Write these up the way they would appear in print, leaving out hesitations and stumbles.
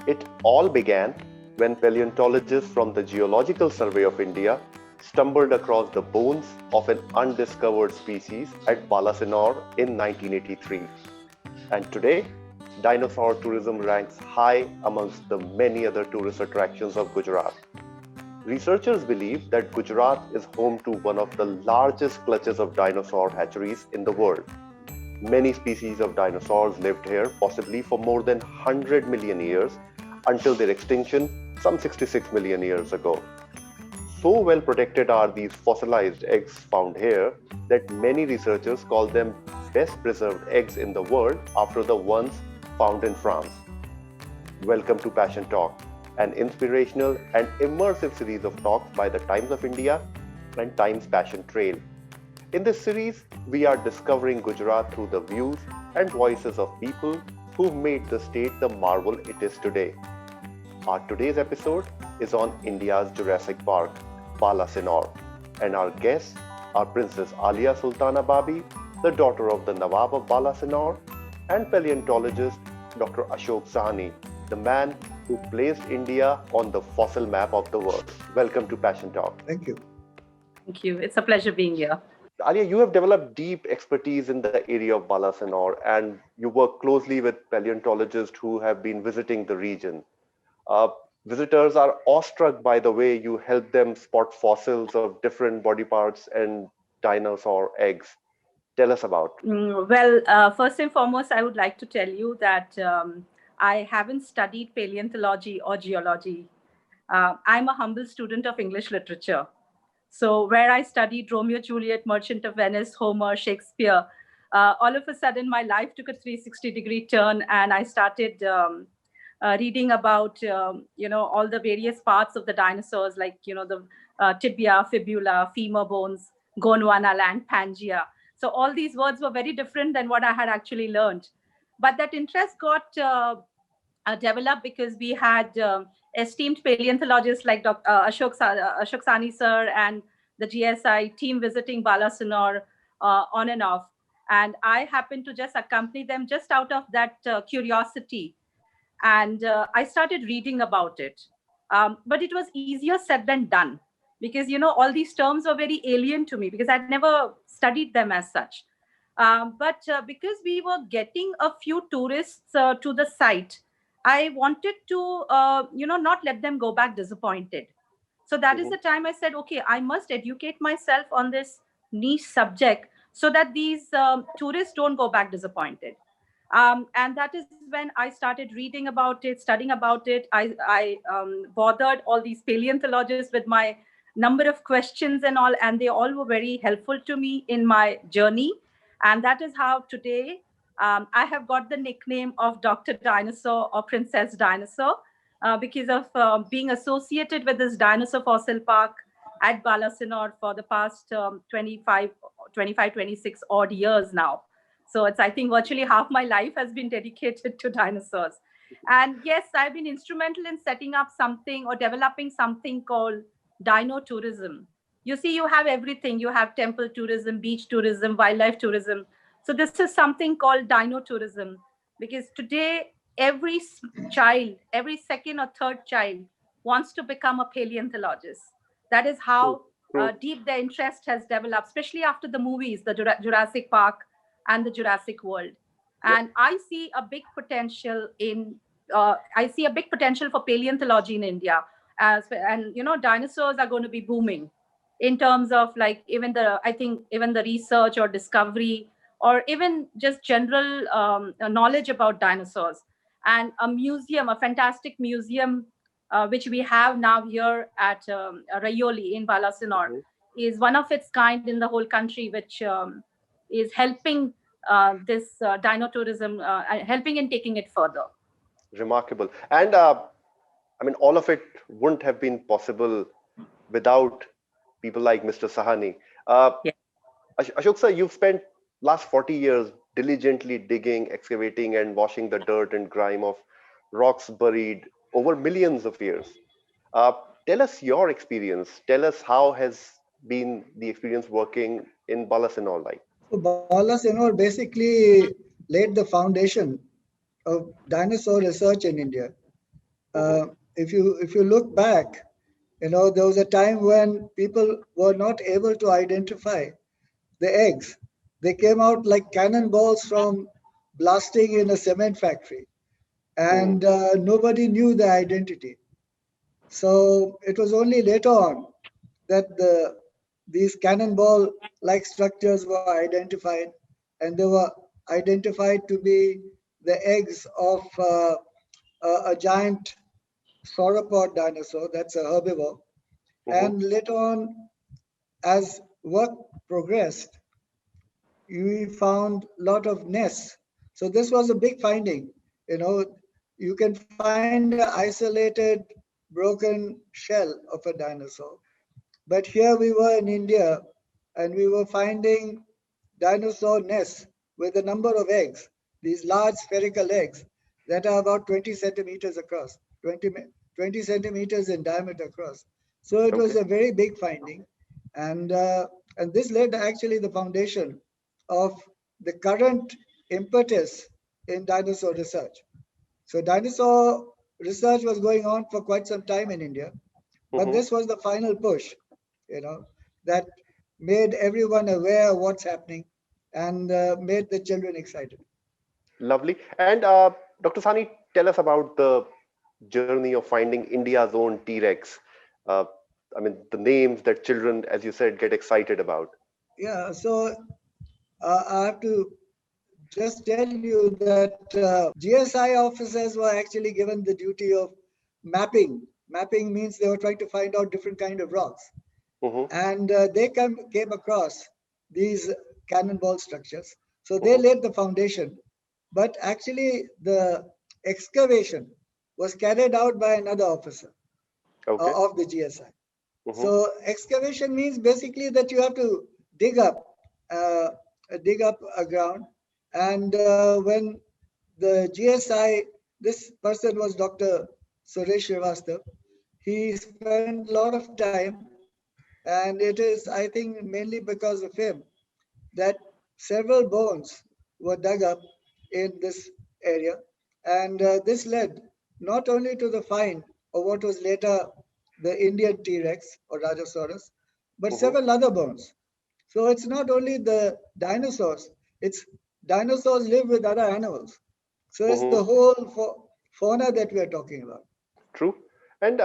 It all began when paleontologists from the Geological Survey of India stumbled across the bones of an undiscovered species at Balasinor in 1983. And today, dinosaur tourism ranks high amongst the many other tourist attractions of Gujarat. Researchers believe that Gujarat is home to one of the largest clutches of dinosaur hatcheries in the world. Many species of dinosaurs lived here, possibly for more than 100 million years, until their extinction some 66 million years ago. So well protected are these fossilized eggs found here that many researchers call them best preserved eggs in the world after the ones found in France. Welcome to Passion Talk, an inspirational and immersive series of talks by the Times of India and Times Passion Trail. In this series, we are discovering Gujarat through the views and voices of people who've made the state the marvel it is today. Our today's episode is on India's Jurassic Park, Balasinor, and our guests are Princess Aaliya Sultana Babi, the daughter of the Nawab of Balasinor, and paleontologist Dr. Ashok Sahni, the man who placed India on the fossil map of the world. Welcome to Passion Talk. Thank you. Thank you. It's a pleasure being here. Alia, you have developed deep expertise in the area of Balasinor and you work closely with paleontologists who have been visiting the region. Visitors are awestruck by the way you help them spot fossils of different body parts and dinosaur eggs. Tell us about. First and foremost, I would like to tell you that I haven't studied paleontology or geology. I'm a humble student of English literature. So where I studied Romeo, Juliet, Merchant of Venice, Homer, Shakespeare, all of a sudden my life took a 360-degree turn and I started reading about, all the various parts of the dinosaurs, like, the tibia, fibula, femur bones, Gondwana land, Pangea. So all these words were very different than what I had actually learned. But that interest got developed because we had esteemed paleontologists like Dr. Ashok Sahni sir and the GSI team visiting Balasinor on and off. And I happened to just accompany them just out of that curiosity. And I started reading about it. But it was easier said than done because, all these terms were very alien to me because I'd never studied them as such. But because we were getting a few tourists to the site, I wanted to, not let them go back disappointed. So that is the time I said, okay, I must educate myself on this niche subject so that these tourists don't go back disappointed. And that is when I started reading about it, studying about it. I bothered all these paleontologists with my number of questions and all, and they all were very helpful to me in my journey. And that is how today I have got the nickname of Dr. Dinosaur or Princess Dinosaur because of being associated with this dinosaur fossil park at Balasinor for the past 26 odd years now. So it's, I think, virtually half my life has been dedicated to dinosaurs. And yes, I've been instrumental in setting up something or developing something called dino tourism. You see, you have everything. You have temple tourism, beach tourism, wildlife tourism. So this is something called dino tourism because today, every child, every second or third child wants to become a paleontologist. That is how deep their interest has developed, especially after the movies, the Jurassic Park and the Jurassic World. And I see a big potential for paleontology in India. And dinosaurs are going to be booming in terms of like even the research or discovery or even just general knowledge about dinosaurs. And a fantastic museum, which we have now here at Rayoli in Balasinor, is one of its kind in the whole country, which is helping this dino tourism, helping in taking it further. Remarkable. And all of it wouldn't have been possible without people like Mr. Sahani. Ashok sir, you've spent last 40 years diligently digging, excavating, and washing the dirt and grime of rocks buried over millions of years. Tell us your experience. Tell us how has been the experience working in Balasinor like. So Balasinor basically laid the foundation of dinosaur research in India. Mm-hmm. If you look back, there was a time when people were not able to identify the eggs. They came out like cannonballs from blasting in a cement factory, Mm-hmm. and nobody knew the identity. So it was only later on that these cannonball-like structures were identified, and they were identified to be the eggs of a giant sauropod dinosaur, that's a herbivore. Mm-hmm. And later on, as work progressed, we found a lot of nests. So this was a big finding. You know, you can find an isolated broken shell of a dinosaur. But here we were in India and we were finding dinosaur nests with a number of eggs, these large spherical eggs that are about 20 centimeters across, 20 centimeters in diameter across. So it was Okay. a very big finding. And, uh, and this laid actually the foundation of the current impetus in dinosaur research. So dinosaur research was going on for quite some time in India, but Mm-hmm. this was the final push, that made everyone aware of what's happening and made the children excited. Lovely. And Dr. Sani, tell us about the journey of finding India's own T-Rex. Uh, I mean, the names that children, as you said, get excited about. Yeah, so I have to just tell you that GSI officers were actually given the duty of mapping. Mapping means they were trying to find out different kind of rocks, Mm-hmm. and they came across these cannonball structures. So they Mm-hmm. laid the foundation, but actually the excavation was carried out by another officer Okay. of the GSI. Mm-hmm. So excavation means basically that you have to dig up, uh, dig up a ground, and when the GSI, this person was Dr. Suresh Srivastava. He spent a lot of time, and it is, I think, mainly because of him that several bones were dug up in this area. And this led not only to the find of what was later the Indian T-Rex or Rajasaurus, but Mm-hmm. several other bones. So it's not only the dinosaurs, it's dinosaurs live with other animals. So it's Mm-hmm. the whole fauna that we are talking about. True. And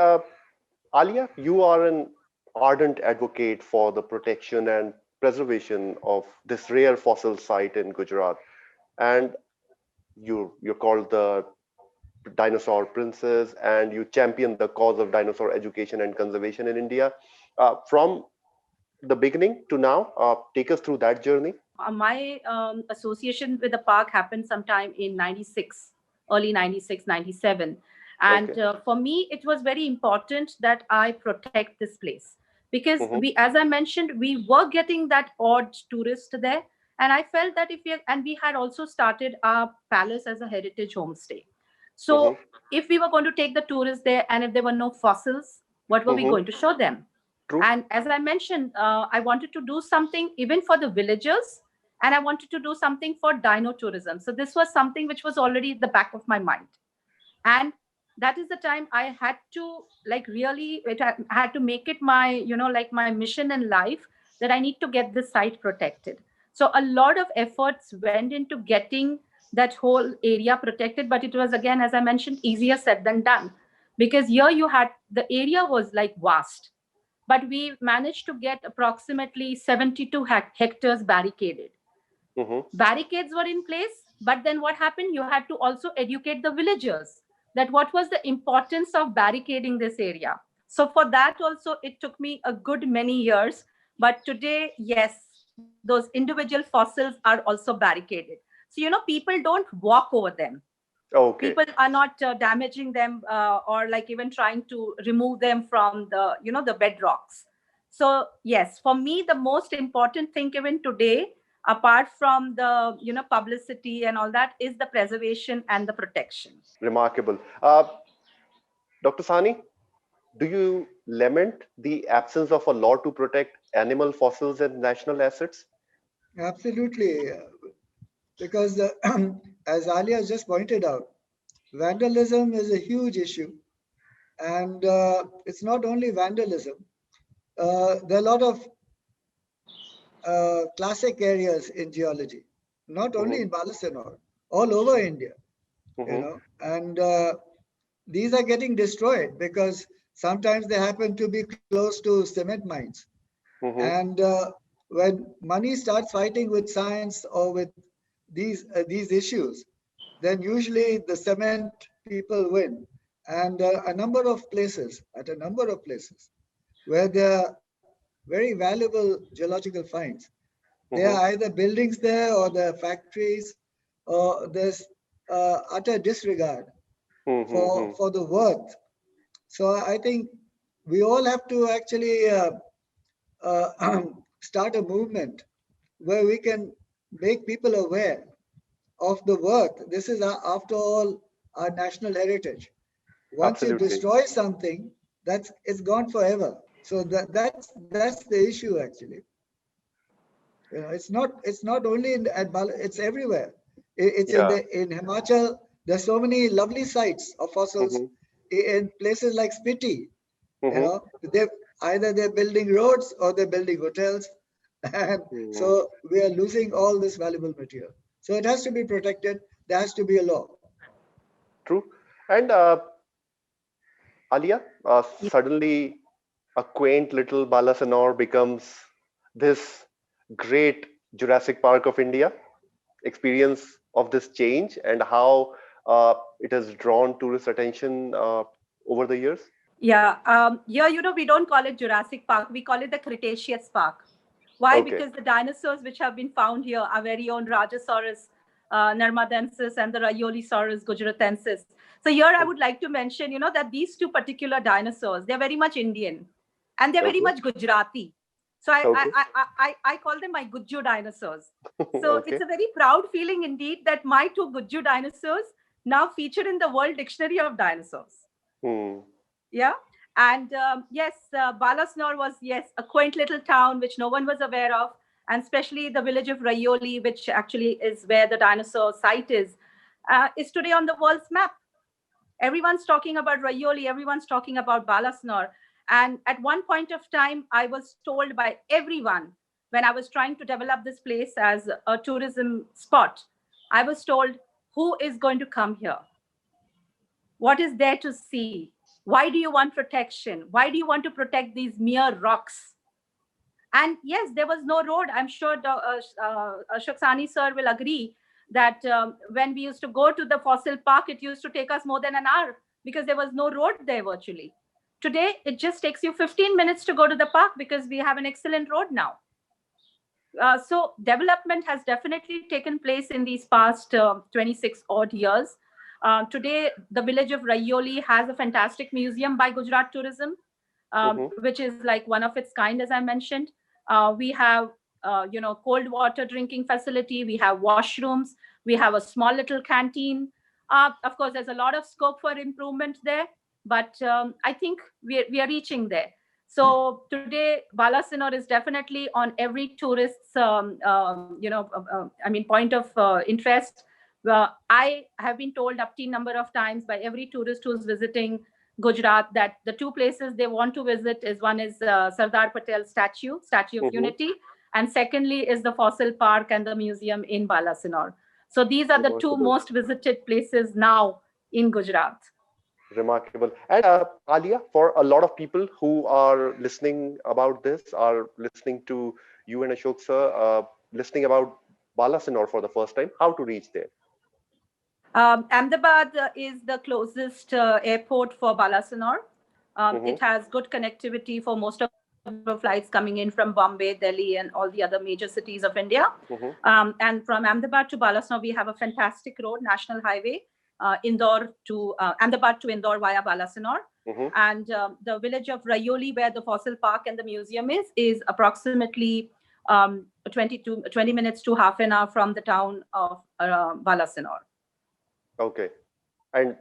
Alia, you are an ardent advocate for the protection and preservation of this rare fossil site in Gujarat. And you're called the dinosaur princess, and you champion the cause of dinosaur education and conservation in India. From the beginning to now, take us through that journey. My association with the park happened sometime in 96, early 96, 97. Okay. And for me, it was very important that I protect this place because Mm-hmm. as I mentioned, we were getting that odd tourist there. And I felt that and we had also started our palace as a heritage homestay. Mm-hmm. So if we were going to take the tourists there and if there were no fossils, what were we Mm-hmm. going to show them? True. And as I mentioned, I wanted to do something even for the villagers, and I wanted to do something for dino tourism. So this was something which was already at the back of my mind. And that is the time I had to like really had to make it my like my mission in life that I need to get this site protected. So a lot of efforts went into getting that whole area protected, but it was, again, as I mentioned, easier said than done, because here you had the area was like vast, but we managed to get approximately 72 hectares barricaded. Mm-hmm. Barricades were in place, but then what happened? You had to also educate the villagers that what was the importance of barricading this area. So for that also, it took me a good many years. But today, yes, those individual fossils are also barricaded. So, people don't walk over them. Okay. People are not damaging them, or like even trying to remove them from the bedrocks. So yes, for me the most important thing even today, apart from the publicity and all that, is the preservation and the protection. Remarkable. Dr. Sani, do you lament the absence of a law to protect animal fossils and national assets? Absolutely, because as Alia just pointed out, vandalism is a huge issue, And it's not only vandalism. There are a lot of classic areas in geology, not only in Balasinor, all over India, and these are getting destroyed because sometimes they happen to be close to cement mines. And when money starts fighting with science or with these issues, then usually the cement people win. And at a number of places where there are very valuable geological finds, there are either buildings there or there are factories, or there's utter disregard for the worth. So I think we all have to actually start a movement where we can make people aware of the worth. This is, after all, our national heritage. Once you Absolutely. destroy something, it's gone forever. So that's the issue actually. It's not only it's everywhere. It's Yeah. in Himachal. There's so many lovely sites of fossils in places like Spiti. They they're building roads or they're building hotels, and so we are losing all this valuable material. So it has to be protected. There has to be a law. True. And Alia, suddenly a quaint little Balasinor becomes this great Jurassic Park of India. Experience of this change and how it has drawn tourist attention over the years? Yeah, here, we don't call it Jurassic Park. We call it the Cretaceous Park. Why? Okay. Because the dinosaurs which have been found here, our very own Rajasaurus narmadensis and the Rhyolisaurus gujaratensis. So here I would like to mention, that these two particular dinosaurs, they're very much Indian and they're very much Gujarati. So I call them my Gujju dinosaurs. So it's a very proud feeling indeed that my two Gujju dinosaurs now feature in the World Dictionary of Dinosaurs. Yeah. And yes, Balasinor was, yes, a quaint little town which no one was aware of. And especially the village of Rayoli, which actually is where the dinosaur site is today on the world's map. Everyone's talking about Rayoli, everyone's talking about Balasinor. And at one point of time, I was told by everyone when I was trying to develop this place as a tourism spot, I was told, who is going to come here? What is there to see? Why do you want protection? Why do you want to protect these mere rocks? And yes, there was no road. I'm sure Ashok Sahni sir will agree that when we used to go to the fossil park, it used to take us more than an hour because there was no road there virtually. Today, it just takes you 15 minutes to go to the park because we have an excellent road now. So development has definitely taken place in these past 26 odd years. Today, the village of Rayoli has a fantastic museum by Gujarat Tourism, which is like one of its kind, as I mentioned. We have, cold water drinking facility. We have washrooms. We have a small little canteen. Of course, there's a lot of scope for improvement there, but I think we are reaching there. So today, Balasinor is definitely on every tourist's, point of interest. I have been told up to a number of times by every tourist who's visiting Gujarat that the two places they want to visit is one is Sardar Patel Statue of Unity, and secondly is the Fossil Park and the museum in Balasinor. So these are the two most visited places now in Gujarat. Remarkable. And Alia, for a lot of people who are listening about this, are listening to you and Ashok sir, listening about Balasinor for the first time, how to reach there? Ahmedabad is the closest airport for Balasinor. It has good connectivity for most of the flights coming in from Bombay, Delhi, and all the other major cities of India. And from Ahmedabad to Balasinor, we have a fantastic road, national highway, Indore to Ahmedabad to Indore via Balasinor. And the village of Rayoli, where the fossil park and the museum is approximately 20 minutes to half an hour from the town of Balasinor. Okay. And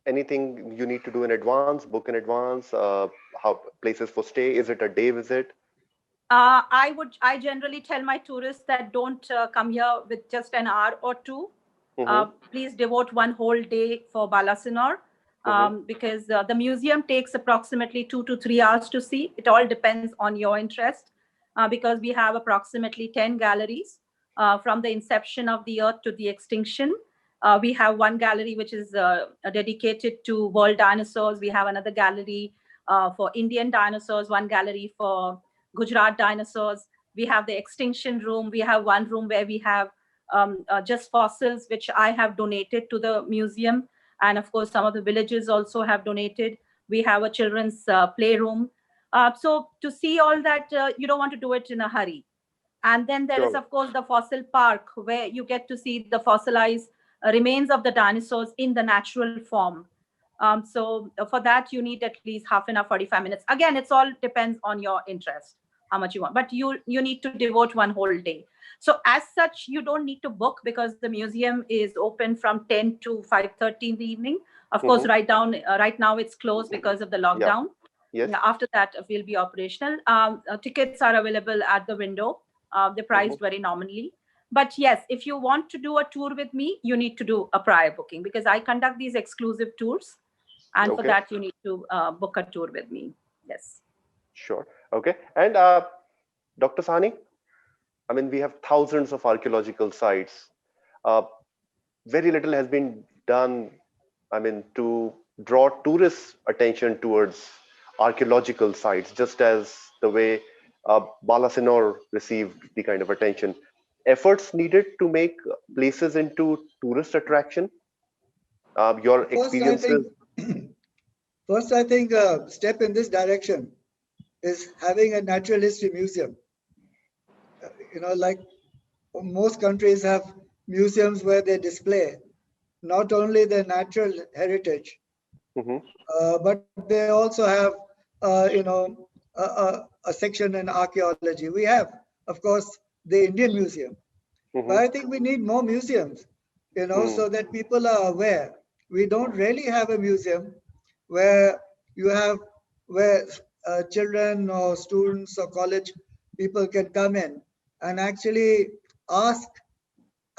anything you need to do in advance, book in advance, how places for stay? Is it a day visit? I generally tell my tourists that don't come here with just an hour or two. Please devote one whole day for Balasinor. because the museum takes approximately 2 to 3 hours to see. It all depends on your interest, because we have approximately 10 galleries from the inception of the Earth to the extinction. We have one gallery which is dedicated to world dinosaurs. We have another gallery for Indian dinosaurs, one gallery for Gujarat dinosaurs. We have the extinction room. We have one room where we have just fossils, which I have donated to the museum. And of course, some of the villages also have donated. We have a children's playroom. So to see all that, you don't want to do it in a hurry. And then there is, Sure. of course, the fossil park, where you get to see the fossilized remains of the dinosaurs in the natural form. So for that, you need at least half an hour, 45 minutes. Again, it's all depends on your interest, how much you want. But you need to devote one whole day. So as such, you don't need to book, because the museum is open from 10 to 5:30 in the evening. Of course, right now it's closed because of the Yeah. lockdown. Yes. After that, we'll be operational. Tickets are available at the window. They're priced very nominally. But yes, if you want to do a tour with me, you need to do a prior booking, because I conduct these exclusive tours. And for Okay. that, you need to book a tour with me. Yes. Sure. Okay. And Dr. Sahni, I mean, we have thousands of archaeological sites. Uh, very little has been done, I mean, to draw tourists' attention towards archaeological sites, just as the way Balasinor received the kind of attention. Efforts needed to make places into tourist attraction. Your First, I experiences. think, first, I think a step in this direction is having a natural history museum. Like most countries have museums where they display not only their natural heritage, Mhm, but they also have, a section in archaeology. We have, of course, the Indian Museum, but mhm, I think we need more museums, mm, so that people are aware. We don't really have a museum where you have where children or students or college people can come in and actually ask,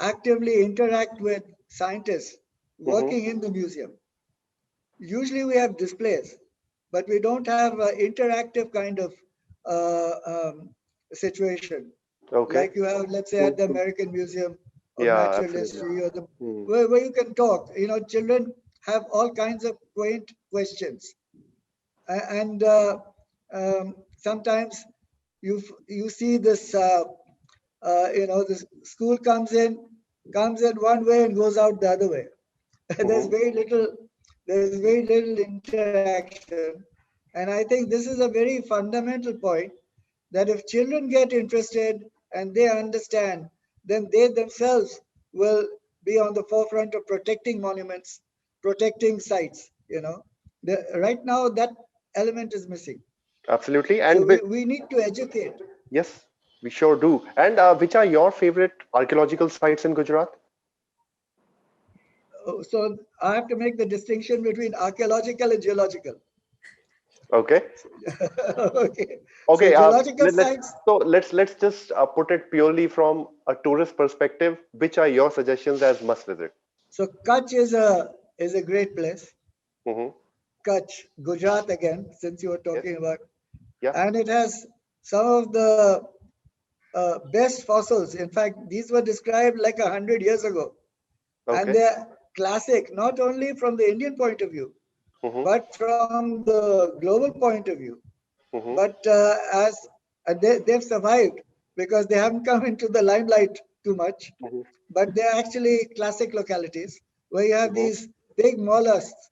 actively interact with scientists mhm. working in the museum. Usually we have displays, but we don't have an interactive kind of uh, um, situation Okay. like you have, let's say, at the So, American Museum of yeah, Natural absolutely. History, or the Mm, where you can talk. Children have all kinds of quaint questions, and sometimes you see this. The school comes in one way and goes out the other way. there's mhm. very little there's very little interaction, and I think this is a very fundamental point, that if children get interested and they understand, then they themselves will be on the forefront of protecting monuments, protecting sites. Right now that element is missing, Absolutely. so And we need to educate. yes, we sure do. And which are your favorite archaeological sites in Gujarat? So I have to make the distinction between archaeological and geological. Okay. Okay, so Okay. geological Let's sites. so let's just put it purely from a tourist perspective. Which are your suggestions as must visit? So Kutch is a great place. Hmm. Kutch, Gujarat again, since you were Yes. talking about, Yeah. and it has some of the best fossils. In fact, these were described like 100 years ago, and Okay. they're classic not only from the Indian point of view, Hmm. but from the global point of view. Hmm. But as they've survived because they haven't come into the limelight too much, Hmm. but they're actually classic localities where you have Hmm. these big mollusks,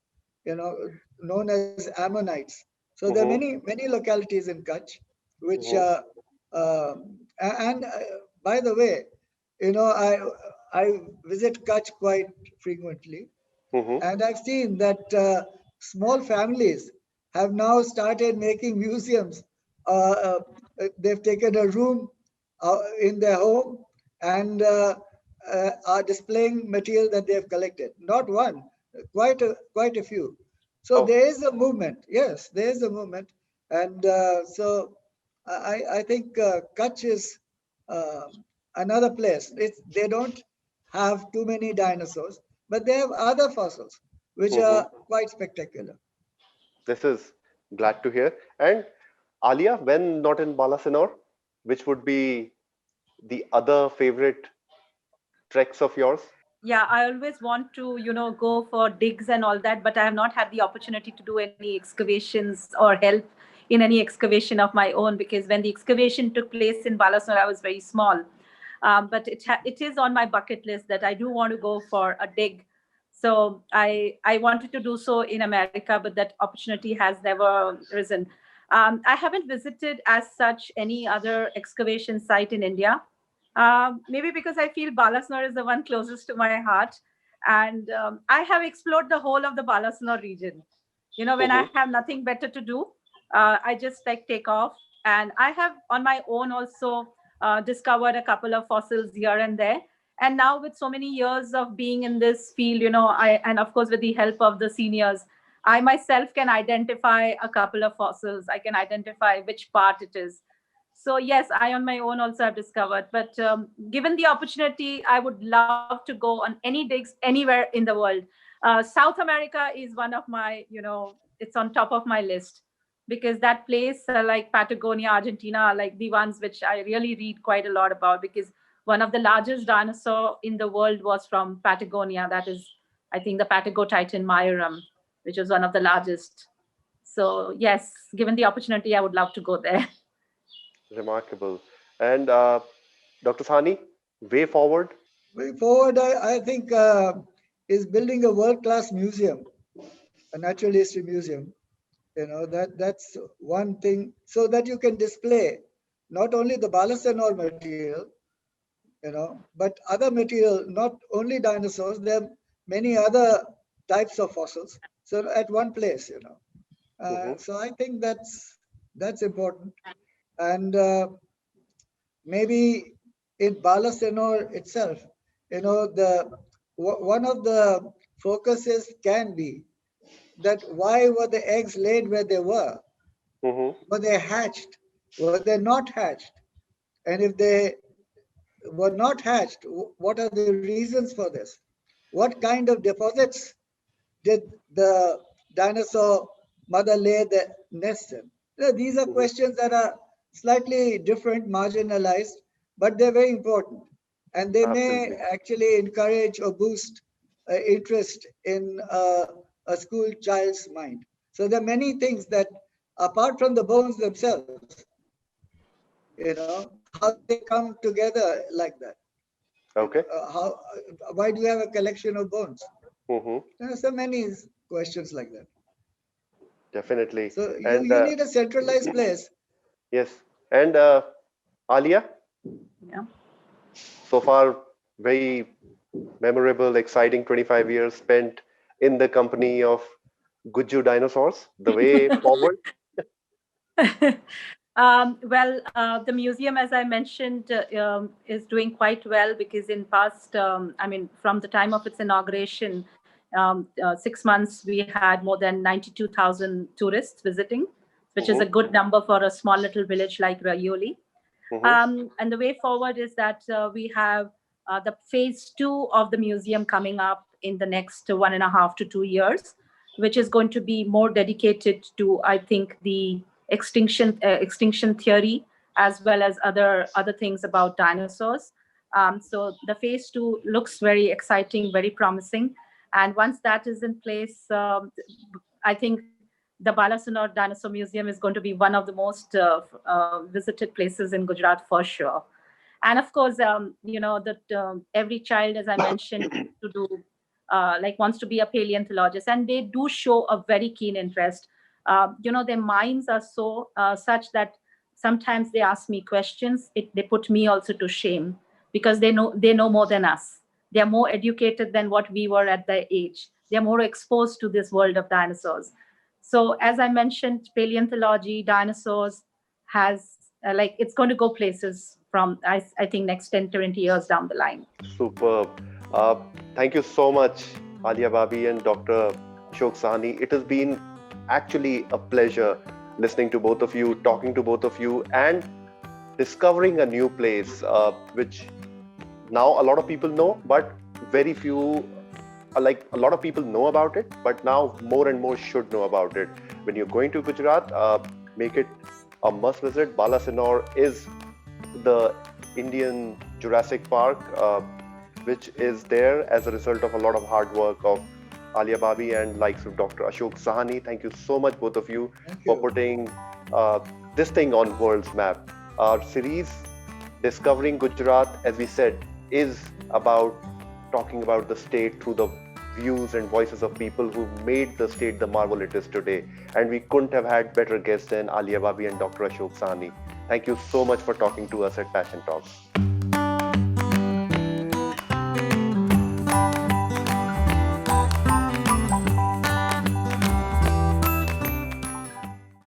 known as ammonites. So there are Hmm. many localities in Kutch, which Hmm. and by the way, I visit Kutch quite frequently, Hmm. and I've seen that small families have now started making museums. They've taken a room in their home and are displaying material that they have collected. Not one, quite a few. So Oh. there is a movement. Yes, there is a movement, and so I think Kutch is uh, another place. They don't have too many dinosaurs, but they have other fossils which are quite spectacular. This is glad to hear. And Alia, when not in Balasinor, which would be the other favorite treks of yours? Yeah, I always want to, go for digs and all that, but I have not had the opportunity to do any excavations or help in any excavation of my own, because when the excavation took place in Balasnor, I was very small. But it is on my bucket list that I do want to go for a dig. So I wanted to do so in America, but that opportunity has never risen. I haven't visited as such any other excavation site in India. Maybe because I feel Balasnor is the one closest to my heart. And I have explored the whole of the Balasnor region. When I have nothing better to do, I just take off. And I have on my own also discovered a couple of fossils here and there. And now with so many years of being in this field, and of course with the help of the seniors, I myself can identify a couple of fossils. I can identify which part it is. So yes, I on my own also have discovered. But given the opportunity, I would love to go on any digs anywhere in the world. South America is one of my, it's on top of my list, because that place like Patagonia, Argentina, are like the ones which I really read quite a lot about, because one of the largest dinosaur in the world was from Patagonia. That is, I think, the Patagotitan Mairum, which is one of the largest. So yes, given the opportunity, I would love to go there. Remarkable. And Dr. Sahni, way forward? Way forward, I think, is building a world-class museum, a natural history museum. That's one thing, so that you can display not only the Balasinor material, but other material, not only dinosaurs. There are many other types of fossils. So at one place, So I think that's important. And maybe in Balasinor itself, one of the focuses can be that why were the eggs laid where they were? Were they hatched? Were they not hatched? And if they were not hatched, what are the reasons for this? What kind of deposits did the dinosaur mother lay the nest in? These are questions that are slightly different, marginalized, but they're very important. And they may actually encourage or boost interest in a school child's mind. So there are many things that, apart from the bones themselves, how they come together like that. Okay. Why do you have a collection of bones? There are so many questions like that. Definitely. So you need a centralized place. Yes. And Alia? Yeah. So far, very memorable, exciting 25 years spent in the company of Guju dinosaurs. The way forward? The museum, as I mentioned, is doing quite well, because in past, from the time of its inauguration, 6 months, we had more than 92,000 tourists visiting, which is a good number for a small little village like Rayoli. And the way forward is that we have the phase 2 of the museum coming up in the next 1.5 to 2 years, which is going to be more dedicated to, I think, the extinction theory, as well as other things about dinosaurs. So the phase 2 looks very exciting, very promising. And once that is in place, I think the Balasinor Dinosaur Museum is going to be one of the most visited places in Gujarat for sure. And of course, that every child, as I mentioned, to do wants to be a paleontologist, and they do show a very keen interest. Their minds are so such that sometimes they ask me questions. They put me also to shame, because they know more than us. They are more educated than what we were at their age. They are more exposed to this world of dinosaurs. So as I mentioned, paleontology, dinosaurs has it's going to go places from, I think, next 10, 20 years down the line. Superb. Thank you so much, Aaliya Babi and Dr. Ashok Sahni. It has been actually a pleasure listening to both of you, talking to both of you, and discovering a new place, which now a lot of people know, but very few like a lot of people know about it, but now more and more should know about it. When you're going to Gujarat, make it a must visit. Balasinor is the Indian Jurassic Park, which is there as a result of a lot of hard work of Aaliya Babi and likes of Dr. Ashok Sahni. Thank you so much, both of you, for putting this thing on world's map. Our series, Discovering Gujarat, as we said, is about talking about the state through the views and voices of people who made the state the marvel it is today. And we couldn't have had better guests than Aaliya Babi and Dr. Ashok Sahni. Thank you so much for talking to us at Passion Talks.